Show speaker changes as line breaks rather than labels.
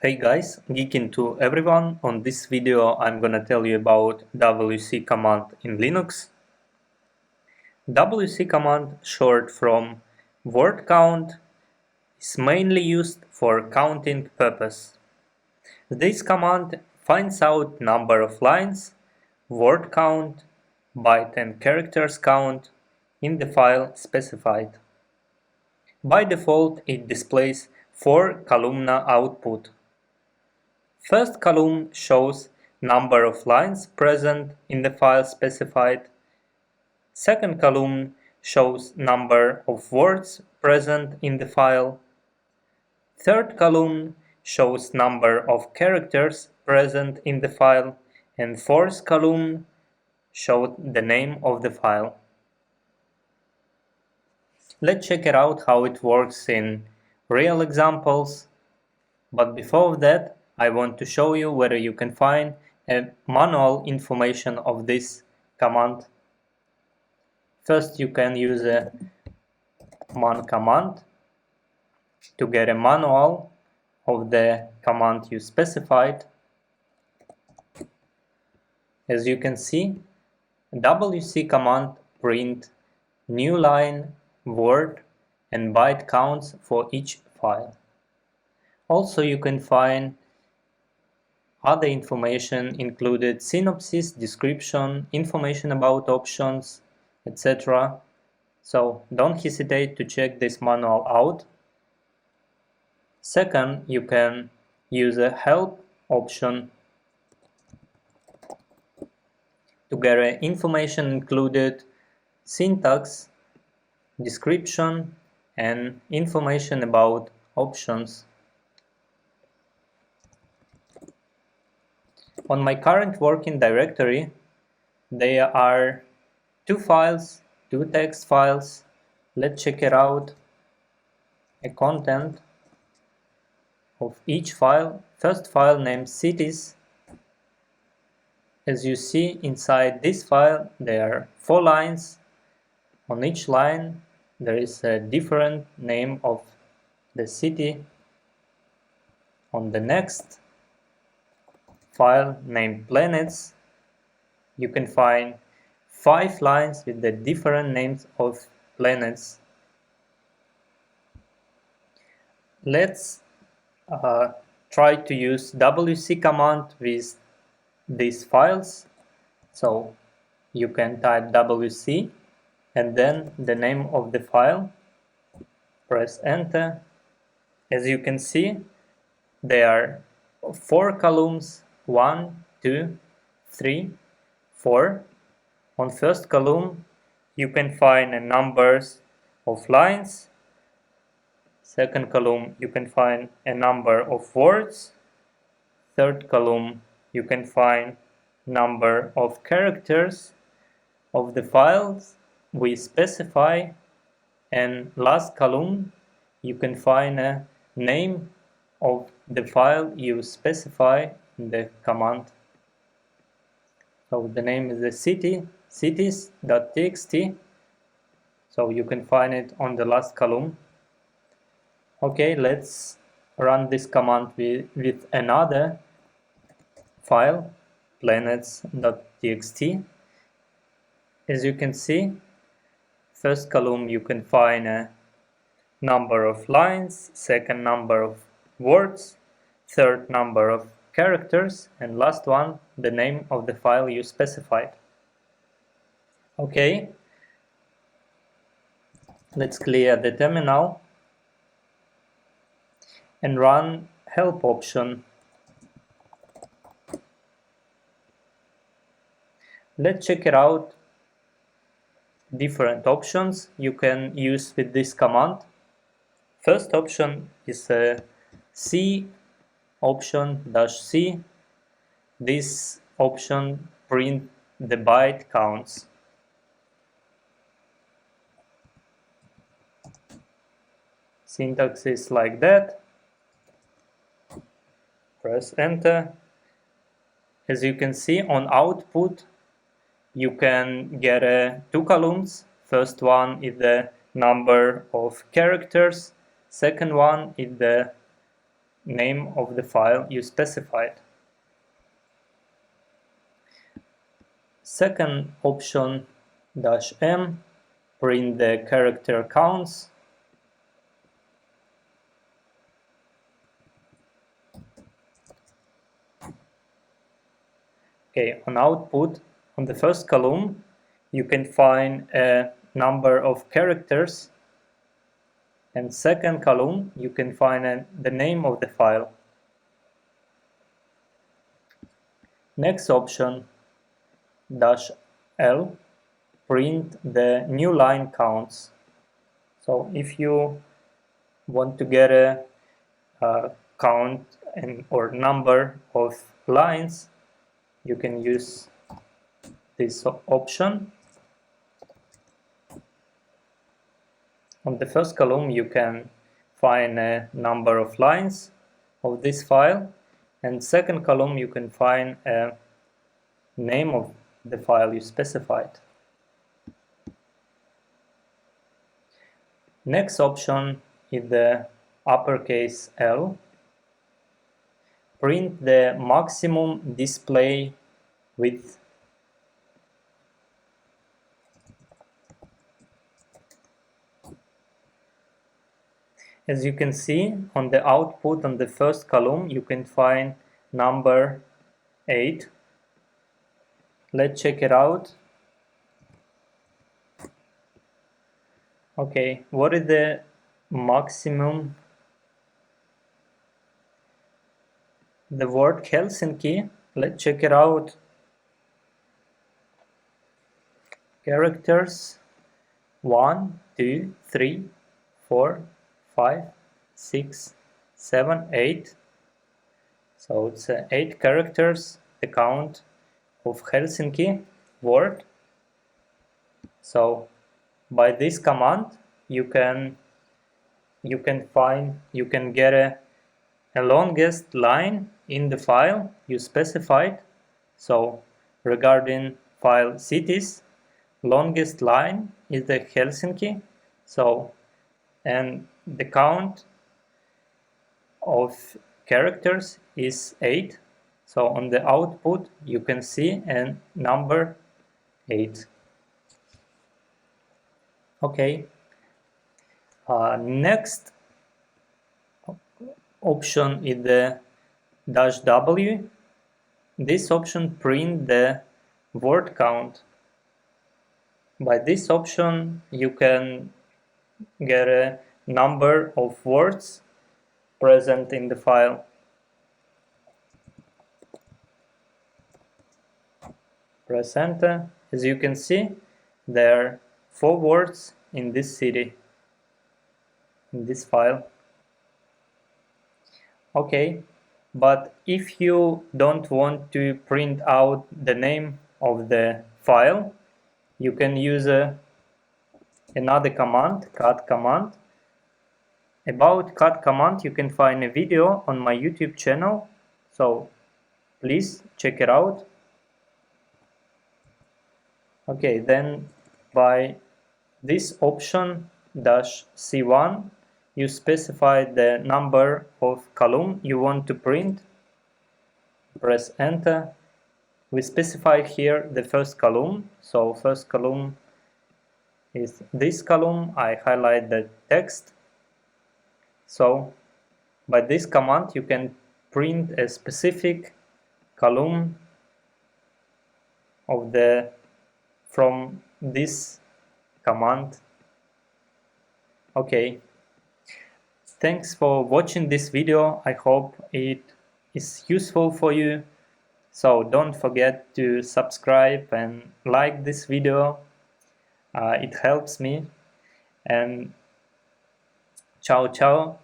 Hey guys, Geeking to everyone. On this video I'm gonna tell you about WC command in Linux. WC command, short from word count, is mainly used for counting purpose. This command finds out number of lines, word count, byte and characters count in the file specified. By default it displays 4 columnar output. First column shows number of lines present in the file specified. Second column shows number of words present in the file. Third column shows number of characters present in the file. And fourth column shows the name of the file. Let's check it out how it works in real examples. But before that, I want to show you where you can find a manual information of this command. First, you can use a man command to get a manual of the command you specified. As you can see, WC command print new line, word, and byte counts for each file. Also, you can find other information included synopsis, description, information about options, etc. So don't hesitate to check this manual out. Second, you can use a help option to get information included syntax, description, and information about options. On my current working directory, there are two text files. Let's check it out. A content of each file. First file named cities. As you see inside this file, there are 4 lines. On each line, there is a different name of the city. On the next file named planets, you can find 5 lines with the different names of planets. Let's try to use WC command with these files. So you can type WC and then the name of the file. Press enter. As you can see, there are 4 columns. 1, 2, 3, 4. On first column, you can find numbers of lines. Second column, you can find a number of words. Third column, you can find number of characters of the files we specify. And last column, you can find a name of the file you specify in the command. So the name is the cities.txt. So you can find it on the last column. Okay, let's run this command with another file, planets.txt. As you can see, first column you can find a number of lines, second number of words, third number of characters, and last one, the name of the file you specified. Okay, let's clear the terminal and run help option. Let's check it out. Different options you can use with this command. First option is a C option -C. This option print the byte counts. Syntax is like that. Press enter. As you can see on output, you can get 2 columns. First one is the number of characters. Second one is the name of the file you specified. Second option, -m, print the character counts. Okay, on output, on the first column, you can find a number of characters, and second column, you can find the name of the file. Next option, -l, print the new line counts. So if you want to get a count or number of lines, you can use this option. On the first column, you can find a number of lines of this file, and second column, you can find a name of the file you specified. Next option is the uppercase L. Print the maximum display width. As you can see on the output on the first column, you can find number 8. Let's check it out. Okay, what is the maximum? The word Helsinki, let's check it out. Characters 1, 2, 3, 4, 5, 6, 7, 8. So it's 8 characters, the count of Helsinki word. So by this command you can get a longest line in the file you specified. So regarding file cities, longest line is the Helsinki. So and the count of characters is 8. So on the output you can see a number 8. Okay. Next option is the -w. This option print the word count. By this option you can get a number of words present in the file. Press enter. As you can see, there are 4 words in this city, in this file. Okay, but if you don't want to print out the name of the file, you can use another command, cut command. About cut command, you can find a video on my YouTube channel, so please check it out. Okay, then by this option -c1, you specify the number of column you want to print. Press enter. We specify here the first column. So first column is this column. I highlight the text. So by this command you can print a specific column of from this command. Okay, thanks for watching this video. I hope it is useful for you. So don't forget to subscribe and like this video. It helps me. And ciao ciao.